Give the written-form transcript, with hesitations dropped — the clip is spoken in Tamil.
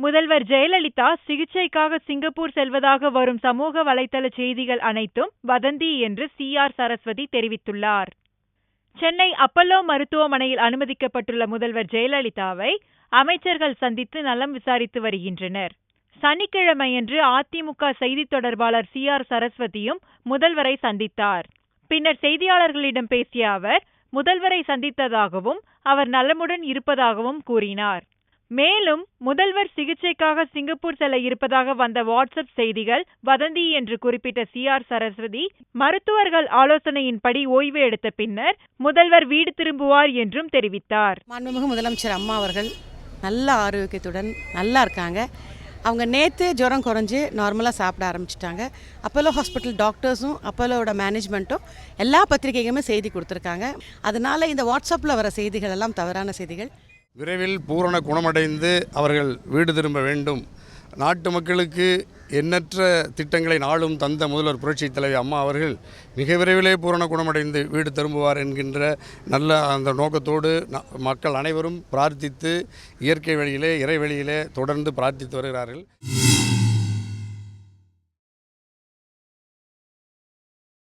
முதல்வர் ஜெயலலிதா சிகிச்சைக்காக சிங்கப்பூர் செல்வதாக வரும் சமூக வலைதள செய்திகள் அனைத்தும் வதந்தி என்று CR சரஸ்வதி தெரிவித்துள்ளார். சென்னை அப்பல்லோ மருத்துவமனையில் அனுமதிக்கப்பட்டுள்ள முதல்வர் ஜெயலலிதாவை அமைச்சர்கள் சந்தித்து நலம் விசாரித்து வருகின்றனர். சனிக்கிழமையன்று அதிமுக செய்தி தொடர்பாளர் CR சரஸ்வதியும் முதல்வரை சந்தித்தார். பின்னர் செய்தியாளர்களிடம் பேசிய அவர் முதல்வரை சந்தித்ததாகவும் அவர் நலமுடன் இருப்பதாகவும் கூறினார். மேலும் முதல்வர் சிகிச்சைக்காக சிங்கப்பூர் செல்ல இருப்பதாக வந்த வாட்ஸ்அப் செய்திகள் வதந்தி என்று குறிப்பிட்ட CR சரஸ்வதி மருத்துவர்கள் ஆலோசனையின்படி ஓய்வு எடுத்த பின்னர் முதல்வர் வீடு திரும்புவார் என்றும் தெரிவித்தார். மாண்புமிகு முதலமைச்சர் அம்மா அவர்கள் நல்ல ஆரோக்கியத்துடன் நல்லா இருக்காங்க. அவங்க நேற்று ஜுரம் குறைஞ்சி நார்மலாக சாப்பிட ஆரம்பிச்சிட்டாங்க. அப்போலோ ஹாஸ்பிட்டல் டாக்டர்ஸும் அப்போலோட மேனேஜ்மெண்ட்டும் எல்லா பத்திரிகைகளுமே செய்தி கொடுத்துருக்காங்க. அதனால் இந்த வாட்ஸ்அப்பில் வர செய்திகள் எல்லாம் தவறான செய்திகள். விரைவில் பூரண குணமடைந்து அவர்கள் வீடு திரும்ப வேண்டும். நாட்டு மக்களுக்கு எண்ணற்ற திட்டங்களை நாளும் தந்த முதல்வர் புரட்சித் தலைவி அம்மா அவர்கள் மிக விரைவிலே பூரண குணமடைந்து வீடு திரும்புவார் என்கின்ற நல்ல அந்த நோக்கத்தோடு மக்கள் அனைவரும் பிரார்த்தித்து இயற்கை வழியிலே இறை வழியிலே தொடர்ந்து பிரார்த்தித்து வருகிறார்கள்.